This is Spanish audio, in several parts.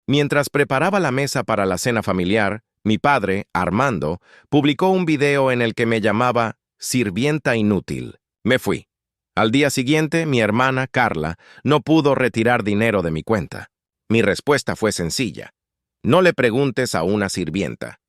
Mientras preparaba la mesa para la cena familiar, mi padre, Armando, publicó un video en el que me llamaba sirvienta inútil. Me fui. Al día siguiente, mi hermana, Carla, no pudo retirar dinero de mi cuenta. Mi respuesta fue sencilla. No le preguntes a una sirvienta.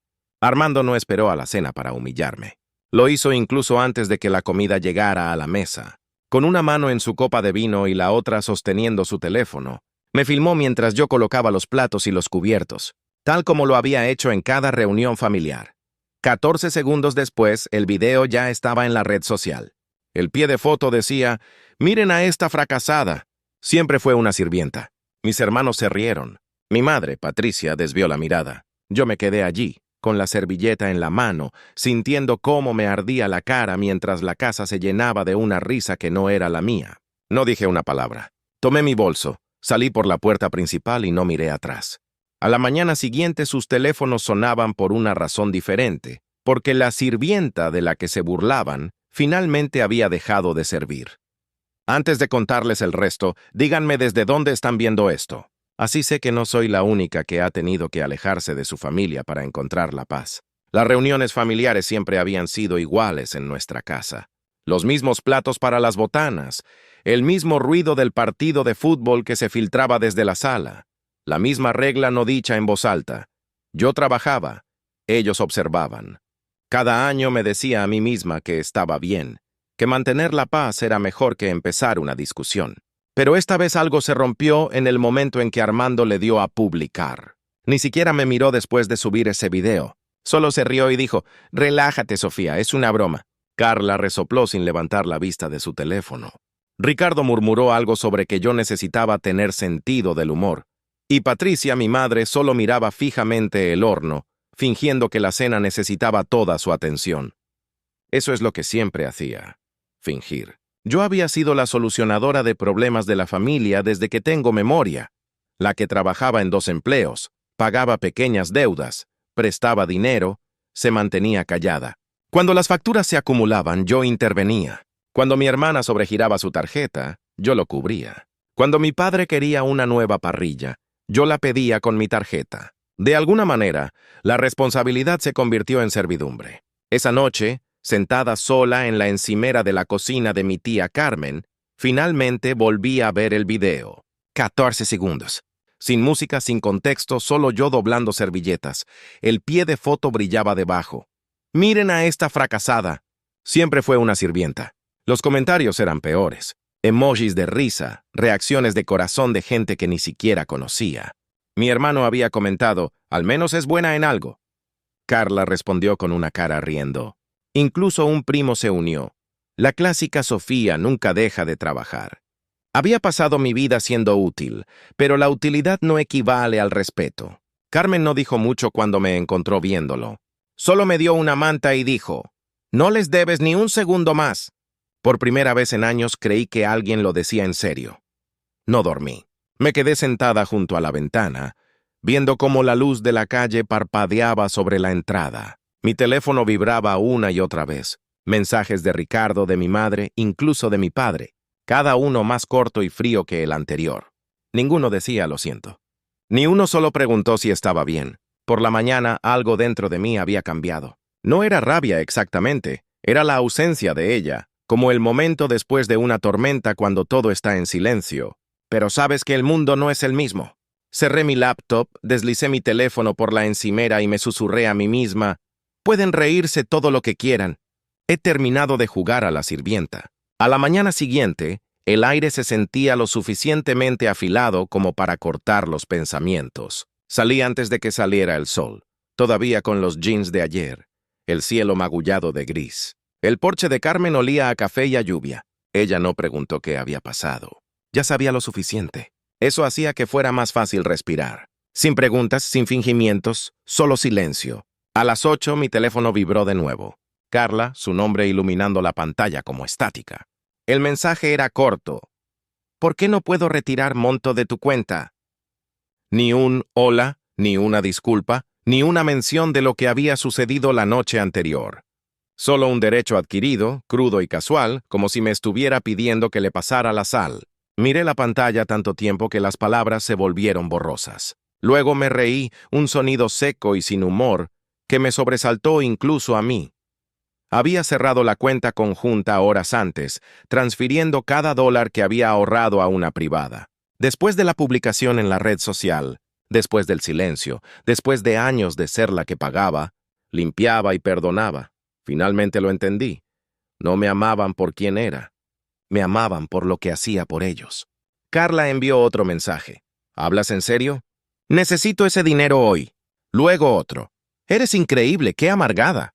Armando no esperó a la cena para humillarme. Lo hizo incluso antes de que la comida llegara a la mesa. Con una mano en su copa de vino y la otra sosteniendo su teléfono, me filmó mientras yo colocaba los platos y los cubiertos, tal como lo había hecho en cada reunión familiar. 14 segundos después, el video ya estaba en la red social. El pie de foto decía, «Miren a esta fracasada». Siempre fue una sirvienta. Mis hermanos se rieron. Mi madre, Patricia, desvió la mirada. Yo me quedé allí, con la servilleta en la mano, sintiendo cómo me ardía la cara mientras la casa se llenaba de una risa que no era la mía. No dije una palabra. Tomé mi bolso, salí por la puerta principal y no miré atrás. A la mañana siguiente sus teléfonos sonaban por una razón diferente, porque la sirvienta de la que se burlaban finalmente había dejado de servir. Antes de contarles el resto, díganme desde dónde están viendo esto. Así sé que no soy la única que ha tenido que alejarse de su familia para encontrar la paz. Las reuniones familiares siempre habían sido iguales en nuestra casa. Los mismos platos para las botanas, el mismo ruido del partido de fútbol que se filtraba desde la sala, la misma regla no dicha en voz alta. Yo trabajaba, ellos observaban. Cada año me decía a mí misma que estaba bien, que mantener la paz era mejor que empezar una discusión. Pero esta vez algo se rompió en el momento en que Armando le dio a publicar. Ni siquiera me miró después de subir ese video. Solo se rió y dijo, «Relájate, Sofía, es una broma». Carla resopló sin levantar la vista de su teléfono. Ricardo murmuró algo sobre que yo necesitaba tener sentido del humor. Y Patricia, mi madre, solo miraba fijamente el horno, fingiendo que la cena necesitaba toda su atención. Eso es lo que siempre hacía, fingir. Yo había sido la solucionadora de problemas de la familia desde que tengo memoria, la que trabajaba en 2 empleos, pagaba pequeñas deudas, prestaba dinero, se mantenía callada. Cuando las facturas se acumulaban, yo intervenía. Cuando mi hermana sobregiraba su tarjeta, yo lo cubría. Cuando mi padre quería una nueva parrilla, yo la pedía con mi tarjeta. De alguna manera, la responsabilidad se convirtió en servidumbre. Esa noche, sentada sola en la encimera de la cocina de mi tía Carmen, finalmente volví a ver el video. 14 segundos. Sin música, sin contexto, solo yo doblando servilletas. El pie de foto brillaba debajo. «Miren a esta fracasada». Siempre fue una sirvienta. Los comentarios eran peores. Emojis de risa, reacciones de corazón de gente que ni siquiera conocía. Mi hermano había comentado, «Al menos es buena en algo». Carla respondió con una cara riendo. Incluso un primo se unió. La clásica Sofía nunca deja de trabajar. Había pasado mi vida siendo útil, pero la utilidad no equivale al respeto. Carmen no dijo mucho cuando me encontró viéndolo. Solo me dio una manta y dijo, «No les debes ni un segundo más». Por primera vez en años creí que alguien lo decía en serio. No dormí. Me quedé sentada junto a la ventana, viendo cómo la luz de la calle parpadeaba sobre la entrada. Mi teléfono vibraba una y otra vez. Mensajes de Ricardo, de mi madre, incluso de mi padre. Cada uno más corto y frío que el anterior. Ninguno decía «lo siento». Ni uno solo preguntó si estaba bien. Por la mañana algo dentro de mí había cambiado. No era rabia exactamente, era la ausencia de ella, como el momento después de una tormenta cuando todo está en silencio. Pero sabes que el mundo no es el mismo. Cerré mi laptop, deslicé mi teléfono por la encimera y me susurré a mí misma, «Pueden reírse todo lo que quieran. He terminado de jugar a la sirvienta». A la mañana siguiente, el aire se sentía lo suficientemente afilado como para cortar los pensamientos. Salí antes de que saliera el sol, todavía con los jeans de ayer, el cielo magullado de gris. El porche de Carmen olía a café y a lluvia. Ella no preguntó qué había pasado. Ya sabía lo suficiente. Eso hacía que fuera más fácil respirar. Sin preguntas, sin fingimientos, solo silencio. A las 8 mi teléfono vibró de nuevo. Carla, su nombre iluminando la pantalla como estática. El mensaje era corto. «¿Por qué no puedo retirar monto de tu cuenta?» Ni un hola, ni una disculpa, ni una mención de lo que había sucedido la noche anterior. Solo un derecho adquirido, crudo y casual, como si me estuviera pidiendo que le pasara la sal. Miré la pantalla tanto tiempo que las palabras se volvieron borrosas. Luego me reí, un sonido seco y sin humor, que me sobresaltó incluso a mí. Había cerrado la cuenta conjunta horas antes, transfiriendo cada dólar que había ahorrado a una privada. Después de la publicación en la red social, después del silencio, después de años de ser la que pagaba, limpiaba y perdonaba, finalmente lo entendí. No me amaban por quien era. Me amaban por lo que hacía por ellos. Carla envió otro mensaje. ¿Hablas en serio? Necesito ese dinero hoy. Luego otro. Eres increíble, qué amargada.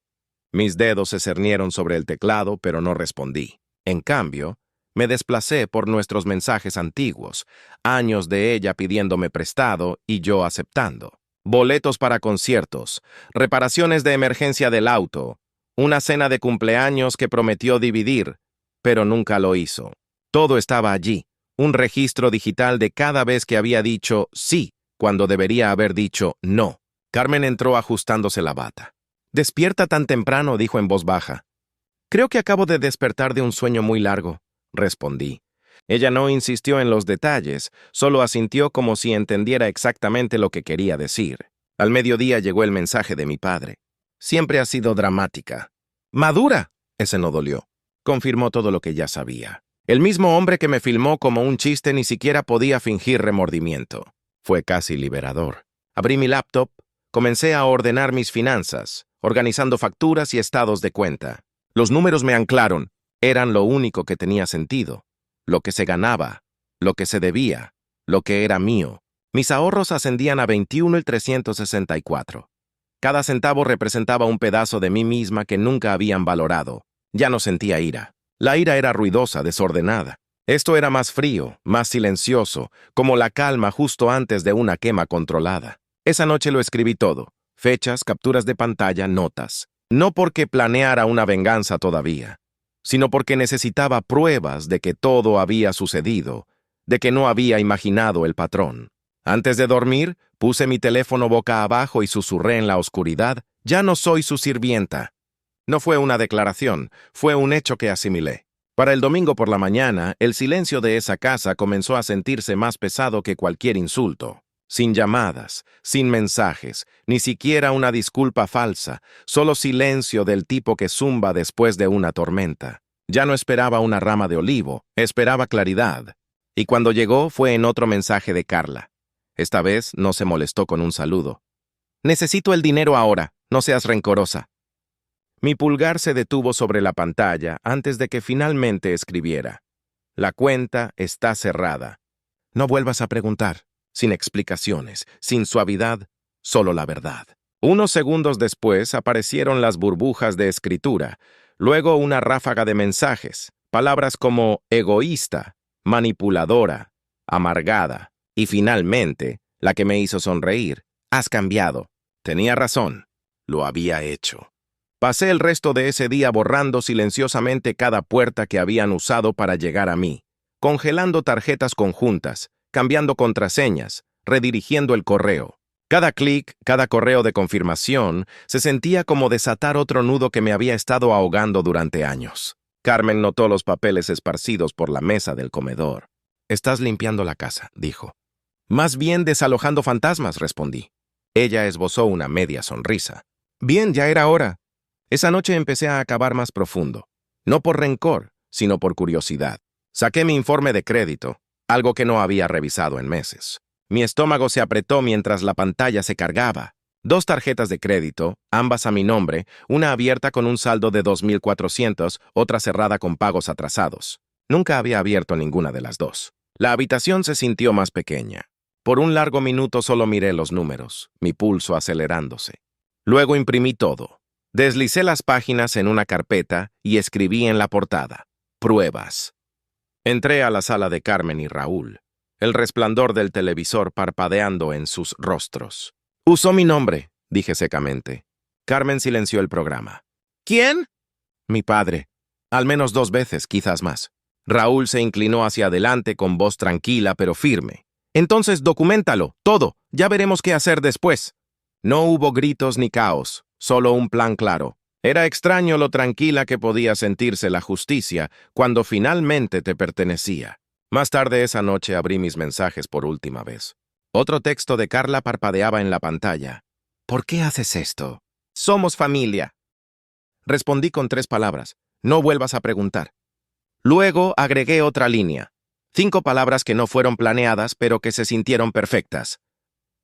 Mis dedos se cernieron sobre el teclado, pero no respondí. En cambio, me desplacé por nuestros mensajes antiguos, años de ella pidiéndome prestado y yo aceptando. Boletos para conciertos, reparaciones de emergencia del auto, una cena de cumpleaños que prometió dividir, pero nunca lo hizo. Todo estaba allí, un registro digital de cada vez que había dicho sí, cuando debería haber dicho no. Carmen entró ajustándose la bata. «Despierta tan temprano», dijo en voz baja. «Creo que acabo de despertar de un sueño muy largo», respondí. Ella no insistió en los detalles, solo asintió como si entendiera exactamente lo que quería decir. Al mediodía llegó el mensaje de mi padre. «Siempre ha sido dramática». «¡Madura!», ese no dolió. Confirmó todo lo que ya sabía. El mismo hombre que me filmó como un chiste ni siquiera podía fingir remordimiento. Fue casi liberador. Abrí mi laptop, comencé a ordenar mis finanzas, organizando facturas y estados de cuenta. Los números me anclaron. Eran lo único que tenía sentido. Lo que se ganaba, lo que se debía, lo que era mío. Mis ahorros ascendían a 21,364. Cada centavo representaba un pedazo de mí misma que nunca habían valorado. Ya no sentía ira. La ira era ruidosa, desordenada. Esto era más frío, más silencioso, como la calma justo antes de una quema controlada. Esa noche lo escribí todo. Fechas, capturas de pantalla, notas. No porque planeara una venganza todavía, sino porque necesitaba pruebas de que todo había sucedido, de que no había imaginado el patrón. Antes de dormir, puse mi teléfono boca abajo y susurré en la oscuridad: «Ya no soy su sirvienta». No fue una declaración, fue un hecho que asimilé. Para el domingo por la mañana, el silencio de esa casa comenzó a sentirse más pesado que cualquier insulto. Sin llamadas, sin mensajes, ni siquiera una disculpa falsa, solo silencio del tipo que zumba después de una tormenta. Ya no esperaba una rama de olivo, esperaba claridad. Y cuando llegó fue en otro mensaje de Carla. Esta vez no se molestó con un saludo. «Necesito el dinero ahora, no seas rencorosa». Mi pulgar se detuvo sobre la pantalla antes de que finalmente escribiera. «La cuenta está cerrada. No vuelvas a preguntar». Sin explicaciones, sin suavidad, solo la verdad. Unos segundos después aparecieron las burbujas de escritura, luego una ráfaga de mensajes, palabras como egoísta, manipuladora, amargada, y finalmente, la que me hizo sonreír: «Has cambiado». Tenía razón, lo había hecho. Pasé el resto de ese día borrando silenciosamente cada puerta que habían usado para llegar a mí, congelando tarjetas conjuntas, cambiando contraseñas, redirigiendo el correo. Cada clic, cada correo de confirmación, se sentía como desatar otro nudo que me había estado ahogando durante años. Carmen notó los papeles esparcidos por la mesa del comedor. «Estás limpiando la casa», dijo. «Más bien desalojando fantasmas», respondí. Ella esbozó una media sonrisa. «Bien, ya era hora». Esa noche empecé a acabar más profundo. No por rencor, sino por curiosidad. Saqué mi informe de crédito, algo que no había revisado en meses. Mi estómago se apretó mientras la pantalla se cargaba. 2 tarjetas de crédito, ambas a mi nombre, una abierta con un saldo de 2,400, otra cerrada con pagos atrasados. Nunca había abierto ninguna de las dos. La habitación se sintió más pequeña. Por un largo minuto solo miré los números, mi pulso acelerándose. Luego imprimí todo. Deslicé las páginas en una carpeta y escribí en la portada: «Pruebas». Entré a la sala de Carmen y Raúl, el resplandor del televisor parpadeando en sus rostros. «Usó mi nombre», dije secamente. Carmen silenció el programa. «¿Quién?» «Mi padre. Al menos 2 veces, quizás más». Raúl se inclinó hacia adelante con voz tranquila pero firme. «Entonces documéntalo, todo. Ya veremos qué hacer después». No hubo gritos ni caos, solo un plan claro. Era extraño lo tranquila que podía sentirse la justicia cuando finalmente te pertenecía. Más tarde esa noche abrí mis mensajes por última vez. Otro texto de Carla parpadeaba en la pantalla. ¿Por qué haces esto? Somos familia. Respondí con 3 palabras. No vuelvas a preguntar. Luego agregué otra línea. 5 palabras que no fueron planeadas, pero que se sintieron perfectas.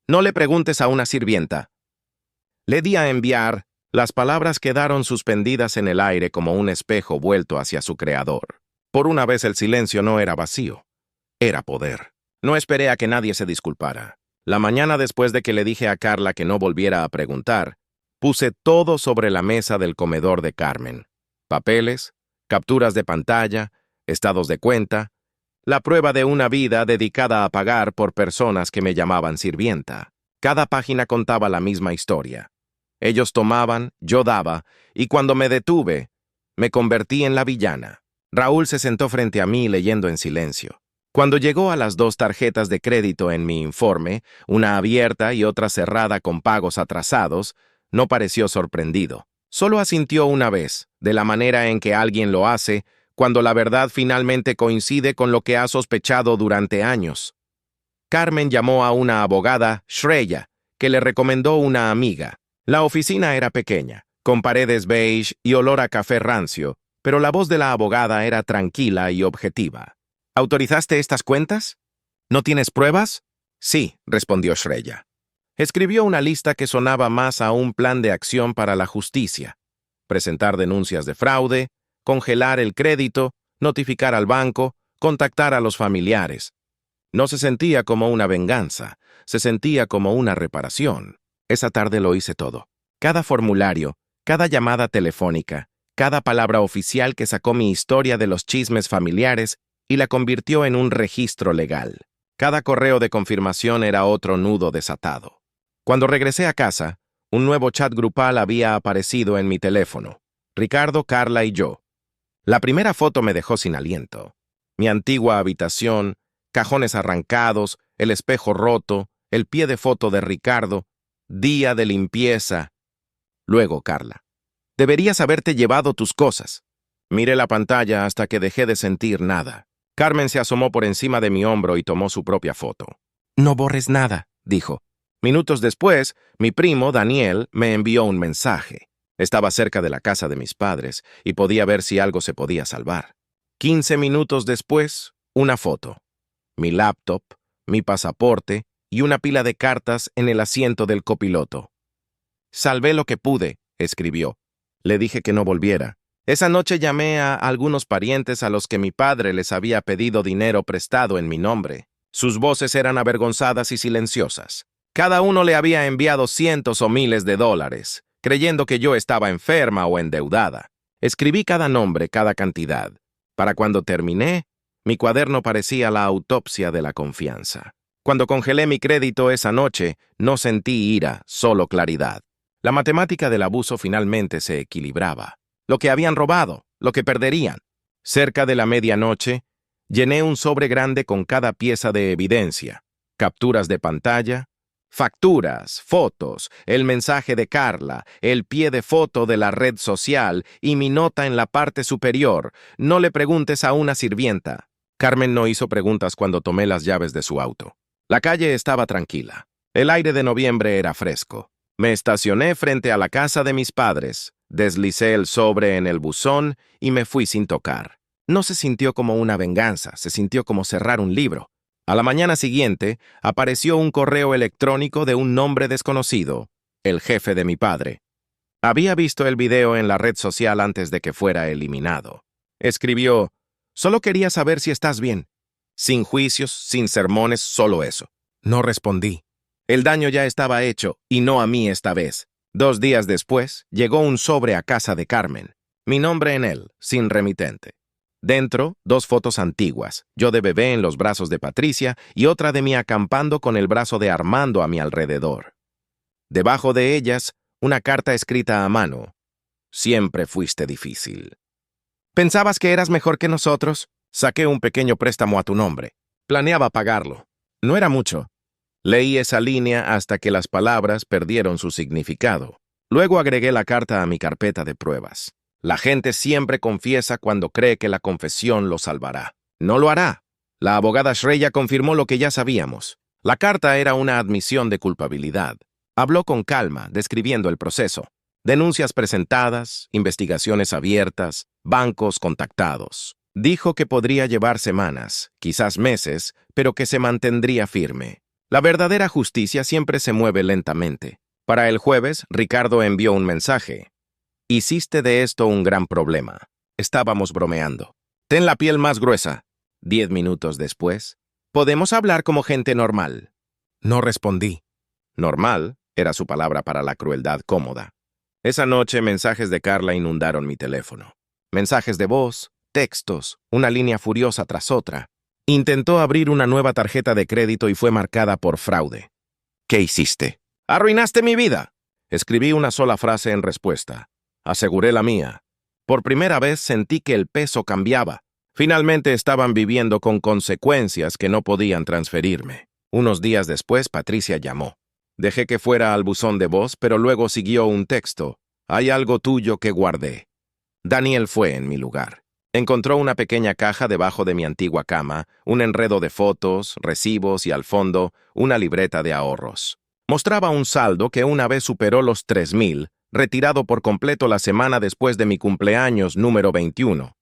No le preguntes a una sirvienta. Le di a enviar. Las palabras quedaron suspendidas en el aire como un espejo vuelto hacia su creador. Por una vez el silencio no era vacío. Era poder. No esperé a que nadie se disculpara. La mañana después de que le dije a Carla que no volviera a preguntar, puse todo sobre la mesa del comedor de Carmen. Papeles, capturas de pantalla, estados de cuenta, la prueba de una vida dedicada a pagar por personas que me llamaban sirvienta. Cada página contaba la misma historia. Ellos tomaban, yo daba, y cuando me detuve, me convertí en la villana. Raúl se sentó frente a mí leyendo en silencio. Cuando llegó a las 2 tarjetas de crédito en mi informe, una abierta y otra cerrada con pagos atrasados, no pareció sorprendido. Solo asintió una vez, de la manera en que alguien lo hace, cuando la verdad finalmente coincide con lo que ha sospechado durante años. Carmen llamó a una abogada, Shreya, que le recomendó una amiga. La oficina era pequeña, con paredes beige y olor a café rancio, pero la voz de la abogada era tranquila y objetiva. ¿Autorizaste estas cuentas? ¿No tienes pruebas? Sí, respondió Shreya. Escribió una lista que sonaba más a un plan de acción para la justicia. Presentar denuncias de fraude, congelar el crédito, notificar al banco, contactar a los familiares. No se sentía como una venganza, se sentía como una reparación. Esa tarde lo hice todo. Cada formulario, cada llamada telefónica, cada palabra oficial que sacó mi historia de los chismes familiares y la convirtió en un registro legal. Cada correo de confirmación era otro nudo desatado. Cuando regresé a casa, un nuevo chat grupal había aparecido en mi teléfono. Ricardo, Carla y yo. La primera foto me dejó sin aliento. Mi antigua habitación, cajones arrancados, el espejo roto, el pie de foto de Ricardo, día de limpieza. Luego, Carla. Deberías haberte llevado tus cosas. Miré la pantalla hasta que dejé de sentir nada. Carmen se asomó por encima de mi hombro y tomó su propia foto. No borres nada, dijo. Minutos después, mi primo, Daniel, me envió un mensaje. Estaba cerca de la casa de mis padres y podía ver si algo se podía salvar. 15 minutos después, una foto. Mi laptop, mi pasaporte y una pila de cartas en el asiento del copiloto. Salvé lo que pude, escribió. Le dije que no volviera. Esa noche llamé a algunos parientes a los que mi padre les había pedido dinero prestado en mi nombre. Sus voces eran avergonzadas y silenciosas. Cada uno le había enviado cientos o miles de dólares, creyendo que yo estaba enferma o endeudada. Escribí cada nombre, cada cantidad. Para cuando terminé, mi cuaderno parecía la autopsia de la confianza. Cuando congelé mi crédito esa noche, no sentí ira, solo claridad. La matemática del abuso finalmente se equilibraba. Lo que habían robado, lo que perderían. Cerca de la medianoche, llené un sobre grande con cada pieza de evidencia. Capturas de pantalla, facturas, fotos, el mensaje de Carla, el pie de foto de la red social y mi nota en la parte superior. No le preguntes a una sirvienta. Carmen no hizo preguntas cuando tomé las llaves de su auto. La calle estaba tranquila. El aire de noviembre era fresco. Me estacioné frente a la casa de mis padres, deslicé el sobre en el buzón y me fui sin tocar. No se sintió como una venganza, se sintió como cerrar un libro. A la mañana siguiente, apareció un correo electrónico de un nombre desconocido, el jefe de mi padre. Había visto el video en la red social antes de que fuera eliminado. Escribió, «Solo quería saber si estás bien». Sin juicios, sin sermones, solo eso. No respondí. El daño ya estaba hecho, y no a mí esta vez. 2 días después, llegó un sobre a casa de Carmen. Mi nombre en él, sin remitente. Dentro, 2 fotos antiguas, yo de bebé en los brazos de Patricia y otra de mí acampando con el brazo de Armando a mi alrededor. Debajo de ellas, una carta escrita a mano. Siempre fuiste difícil. ¿Pensabas que eras mejor que nosotros? Saqué un pequeño préstamo a tu nombre. Planeaba pagarlo. No era mucho. Leí esa línea hasta que las palabras perdieron su significado. Luego agregué la carta a mi carpeta de pruebas. La gente siempre confiesa cuando cree que la confesión lo salvará. No lo hará. La abogada Shreya confirmó lo que ya sabíamos. La carta era una admisión de culpabilidad. Habló con calma, describiendo el proceso. Denuncias presentadas, investigaciones abiertas, bancos contactados. Dijo que podría llevar semanas, quizás meses, pero que se mantendría firme. La verdadera justicia siempre se mueve lentamente. Para el jueves, Ricardo envió un mensaje. Hiciste de esto un gran problema. Estábamos bromeando. Ten la piel más gruesa. 10 minutos después, podemos hablar como gente normal. No respondí. Normal era su palabra para la crueldad cómoda. Esa noche, mensajes de Carla inundaron mi teléfono. Mensajes de voz, textos, una línea furiosa tras otra. Intentó abrir una nueva tarjeta de crédito y fue marcada por fraude. ¿Qué hiciste? ¡Arruinaste mi vida! Escribí una sola frase en respuesta. Aseguré la mía. Por primera vez sentí que el peso cambiaba. Finalmente estaban viviendo con consecuencias que no podían transferirme. Unos días después, Patricia llamó. Dejé que fuera al buzón de voz, pero luego siguió un texto. Hay algo tuyo que guardé. Daniel fue en mi lugar. Encontró una pequeña caja debajo de mi antigua cama, un enredo de fotos, recibos y al fondo, una libreta de ahorros. Mostraba un saldo que una vez superó los 3,000, retirado por completo la semana después de mi cumpleaños número 21.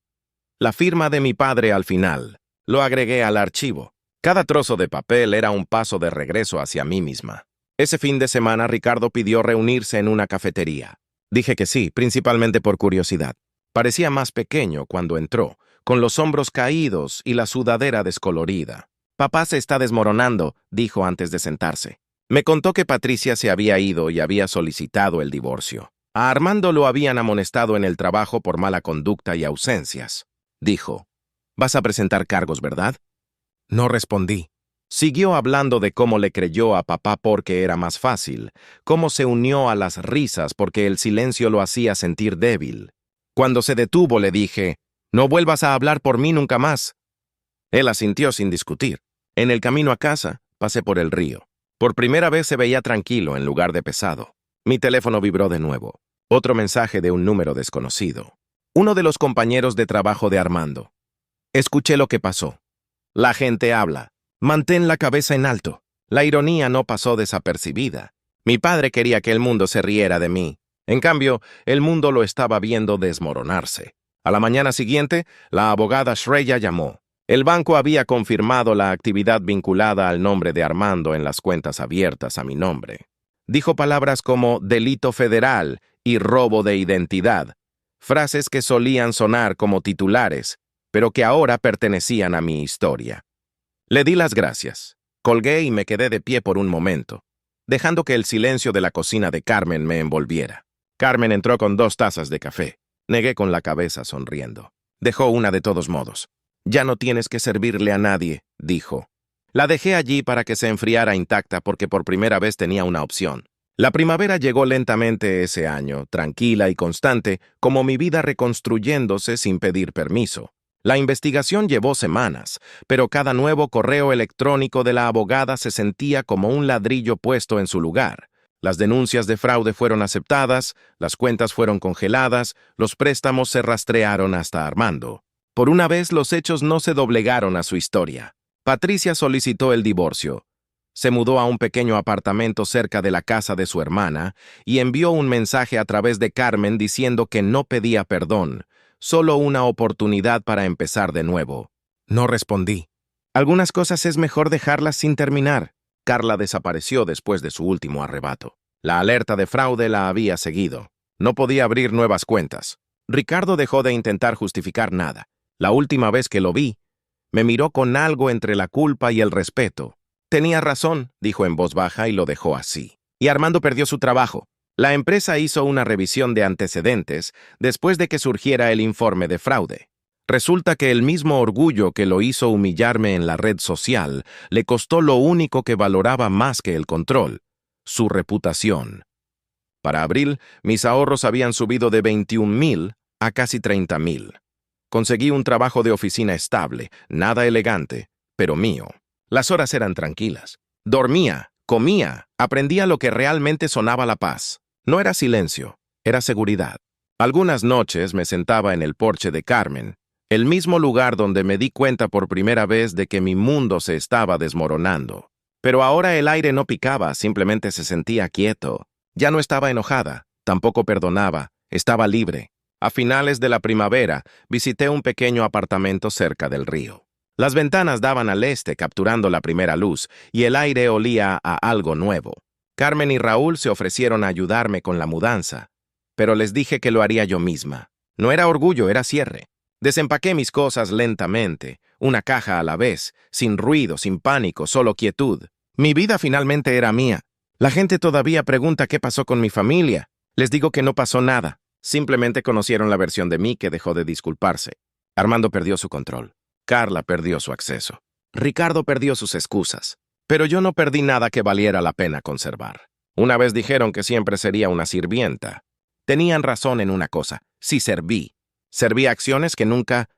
La firma de mi padre al final. Lo agregué al archivo. Cada trozo de papel era un paso de regreso hacia mí misma. Ese fin de semana, Ricardo pidió reunirse en una cafetería. Dije que sí, principalmente por curiosidad. Parecía más pequeño cuando entró, con los hombros caídos y la sudadera descolorida. Papá se está desmoronando, dijo antes de sentarse. Me contó que Patricia se había ido y había solicitado el divorcio. A Armando lo habían amonestado en el trabajo por mala conducta y ausencias. Dijo, «Vas a presentar cargos, ¿verdad?» No respondí. Siguió hablando de cómo le creyó a papá porque era más fácil, cómo se unió a las risas porque el silencio lo hacía sentir débil. Cuando se detuvo le dije, «No vuelvas a hablar por mí nunca más». Él asintió sin discutir. En el camino a casa, pasé por el río. Por primera vez se veía tranquilo en lugar de pesado. Mi teléfono vibró de nuevo. Otro mensaje de un número desconocido. Uno de los compañeros de trabajo de Armando. Escuché lo que pasó. La gente habla. Mantén la cabeza en alto. La ironía no pasó desapercibida. Mi padre quería que el mundo se riera de mí. En cambio, el mundo lo estaba viendo desmoronarse. A la mañana siguiente, la abogada Shreya llamó. El banco había confirmado la actividad vinculada al nombre de Armando en las cuentas abiertas a mi nombre. Dijo palabras como delito federal y robo de identidad, frases que solían sonar como titulares, pero que ahora pertenecían a mi historia. Le di las gracias. Colgué y me quedé de pie por un momento, dejando que el silencio de la cocina de Carmen me envolviera. Carmen entró con 2 tazas de café. Negué con la cabeza sonriendo. Dejó una de todos modos. «Ya no tienes que servirle a nadie», dijo. La dejé allí para que se enfriara intacta porque por primera vez tenía una opción. La primavera llegó lentamente ese año, tranquila y constante, como mi vida reconstruyéndose sin pedir permiso. La investigación llevó semanas, pero cada nuevo correo electrónico de la abogada se sentía como un ladrillo puesto en su lugar. Las denuncias de fraude fueron aceptadas, las cuentas fueron congeladas, los préstamos se rastrearon hasta Armando. Por una vez los hechos no se doblegaron a su historia. Patricia solicitó el divorcio. Se mudó a un pequeño apartamento cerca de la casa de su hermana y envió un mensaje a través de Carmen diciendo que no pedía perdón, solo una oportunidad para empezar de nuevo. No respondí. Algunas cosas es mejor dejarlas sin terminar. Carla desapareció después de su último arrebato. La alerta de fraude la había seguido. No podía abrir nuevas cuentas. Ricardo dejó de intentar justificar nada. La última vez que lo vi, me miró con algo entre la culpa y el respeto. Tenía razón, dijo en voz baja y lo dejó así. Y Armando perdió su trabajo. La empresa hizo una revisión de antecedentes después de que surgiera el informe de fraude. Resulta que el mismo orgullo que lo hizo humillarme en la red social le costó lo único que valoraba más que el control, su reputación. Para abril, mis ahorros habían subido de 21,000 a casi 30,000. Conseguí un trabajo de oficina estable, nada elegante, pero mío. Las horas eran tranquilas. Dormía, comía, aprendía lo que realmente sonaba la paz. No era silencio, era seguridad. Algunas noches me sentaba en el porche de Carmen, el mismo lugar donde me di cuenta por primera vez de que mi mundo se estaba desmoronando. Pero ahora el aire no picaba, simplemente se sentía quieto. Ya no estaba enojada, tampoco perdonaba, estaba libre. A finales de la primavera, visité un pequeño apartamento cerca del río. Las ventanas daban al este, capturando la primera luz, y el aire olía a algo nuevo. Carmen y Raúl se ofrecieron a ayudarme con la mudanza, pero les dije que lo haría yo misma. No era orgullo, era cierre. Desempaqué mis cosas lentamente, una caja a la vez, sin ruido, sin pánico, solo quietud. Mi vida finalmente era mía. La gente todavía pregunta qué pasó con mi familia. Les digo que no pasó nada. Simplemente conocieron la versión de mí que dejó de disculparse. Armando perdió su control. Carla perdió su acceso. Ricardo perdió sus excusas. Pero yo no perdí nada que valiera la pena conservar. Una vez dijeron que siempre sería una sirvienta. Tenían razón en una cosa. Sí serví. Serví acciones que nunca